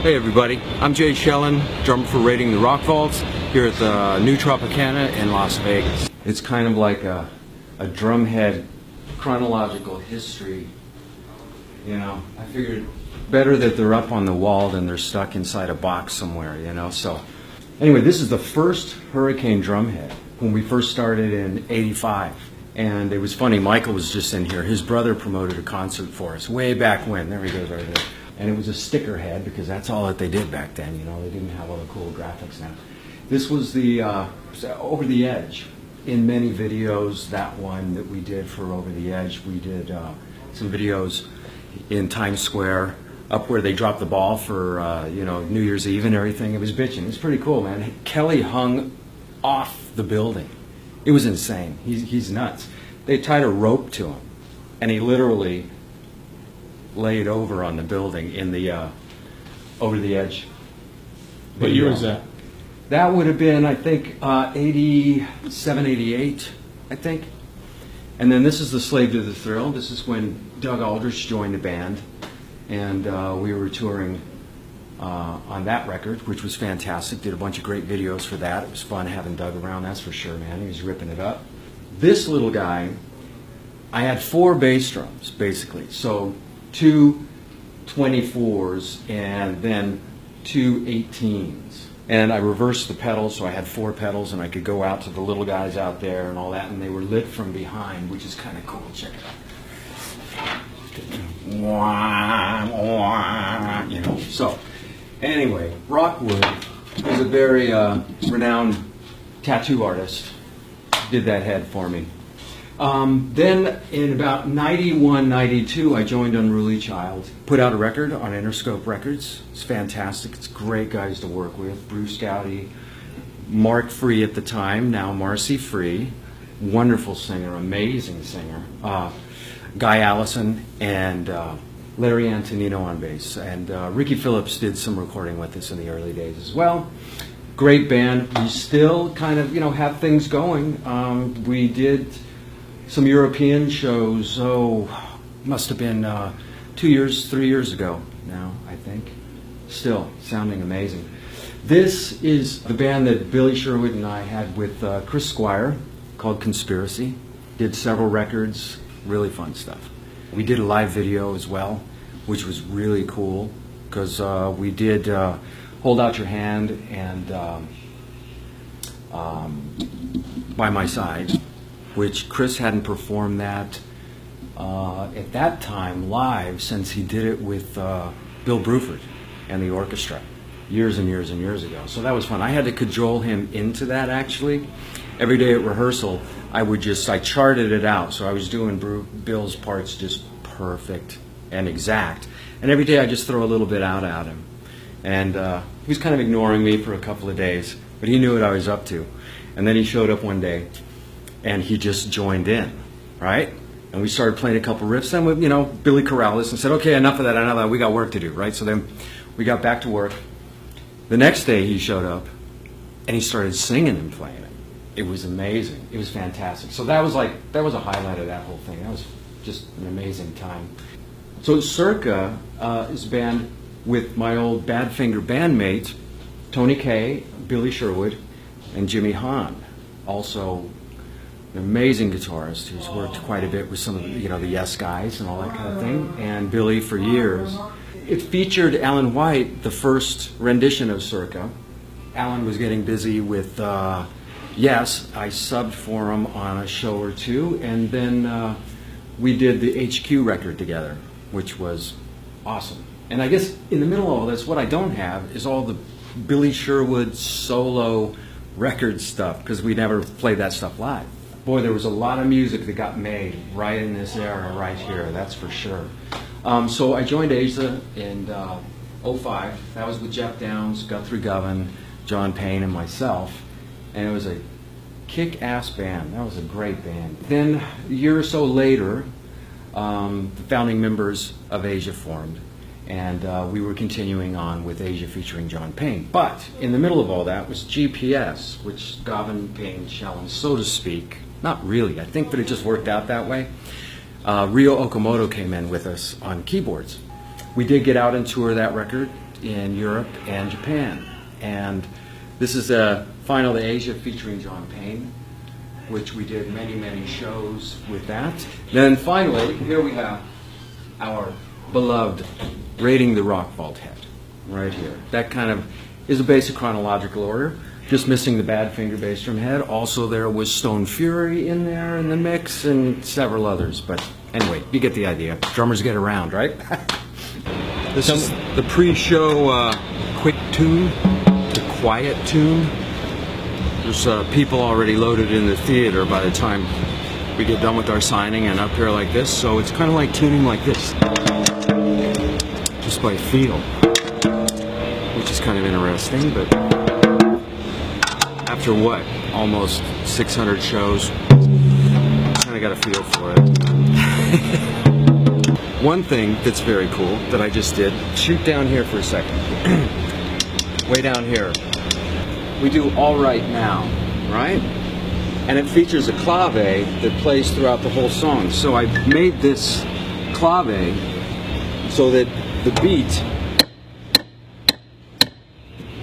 Hey everybody, I'm Jay Schellen, drummer for Raiding the Rock Vaults here at the New Tropicana in Las Vegas. It's kind of like a drumhead chronological history. You know, I figured better that they're up on the wall than they're stuck inside a box somewhere, you know. So anyway, this is the first Hurricane drumhead when we first started in '85. And it was funny, Michael was just in here. His brother promoted a concert for us way back when. There he goes right there. And it was a sticker head because that's all that they did back then, you know. They didn't have all the cool graphics now. This was the Over the Edge. In many videos, that one that we did for Over the Edge, we did some videos in Times Square, up where they dropped the ball for you know, New Year's Eve and everything. It was bitching. It was pretty cool, man. Kelly hung off the building. It was insane. He's nuts. They tied a rope to him, and he literally laid over on the building in the Over the Edge. What year was that? That would have been, I think, 87, 88, I think. And then this is the Slave to the Thrill. This is when Doug Aldrich joined the band, and we were touring on that record, which was fantastic. Did a bunch of great videos for that. It was fun having Doug around, that's for sure, man. He was ripping it up. This little guy, I had 4 bass drums, basically. So 2 24s and then 2 18s. And I reversed the pedals, so I had 4 pedals, and I could go out to the little guys out there and all that, and they were lit from behind, which is kind of cool. Check it out. You know, so anyway, Rockwood is a very renowned tattoo artist. Did that head for me. Then in about 91, 92, I joined Unruly Child. Put out a record on Interscope Records. It's fantastic. It's great guys to work with. Bruce Gowdy, Mark Free at the time, now Marcy Free. Wonderful singer, amazing singer. Guy Allison and Larry Antonino on bass. And Ricky Phillips did some recording with us in the early days as well. Great band. We still kind of, you know, have things going. We did some European shows, must have been 2 years, 3 years ago now, I think. Still sounding amazing. This is the band that Billy Sherwood and I had with Chris Squire called Conspiracy. Did several records, really fun stuff. We did a live video as well, which was really cool because we did Hold Out Your Hand and By My Side, which Chris hadn't performed that at that time live since he did it with Bill Bruford and the orchestra years and years and years ago. So that was fun. I had to cajole him into that, actually. Every day at rehearsal, I charted it out. So I was doing Bill's parts just perfect and exact. And every day I just throw a little bit out at him. And he was kind of ignoring me for a couple of days, but he knew what I was up to. And then he showed up one day, and he just joined in, right? And we started playing a couple riffs. Then, you know, Billy corralled us and said, okay, enough of that, we got work to do, right? So then we got back to work. The next day he showed up, and he started singing and playing it. It was amazing. It was fantastic. So that was a highlight of that whole thing. That was just an amazing time. So Circa is a band with my old Badfinger bandmates, Tony Kaye, Billy Sherwood, and Jimmy Hahn. Also an amazing guitarist who's worked quite a bit with some of the, you know, the Yes guys and all that kind of thing, and Billy for years. It featured Alan White, the first rendition of Circa. Alan was getting busy with Yes. I subbed for him on a show or two, and then we did the HQ record together, which was awesome. And I guess in the middle of all this, what I don't have is all the Billy Sherwood solo record stuff, because we never played that stuff live. Boy, there was a lot of music that got made right in this era, right here, that's for sure. So I joined Asia in '05. That was with Jeff Downs, Guthrie Govan, John Payne, and myself. And it was a kick-ass band. That was a great band. Then a year or so later, the founding members of Asia formed. And we were continuing on with Asia featuring John Payne. But in the middle of all that was GPS, which Govan, Payne, Schellen, so to speak. Not really, I think, but it just worked out that way. Ryo Okamoto came in with us on keyboards. We did get out and tour that record in Europe and Japan. And this is a Final to Asia featuring John Payne, which we did many, many shows with that. Then finally, here we have our beloved Raiding the Rock Vault head, right here. That kind of is a basic chronological order, just missing the Badfinger bass drum head. Also there was Stone Fury in there in the mix and several others, but anyway, you get the idea. Drummers get around, right? This is the pre-show quick tune, the quiet tune. There's people already loaded in the theater by the time we get done with our signing and up here like this, so it's kind of like tuning like this, just by feel, which is kind of interesting. But after what, almost 600 shows, kind of got a feel for it. One thing that's very cool that I just did, shoot down here for a second, way down here. We do All Right Now, right? And it features a clave that plays throughout the whole song. So I made this clave so that the beat,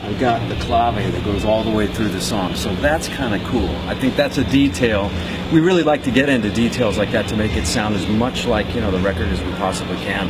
I got the clave that goes all the way through the song. So that's kind of cool. I think that's a detail. We really like to get into details like that to make it sound as much like, you know, the record as we possibly can.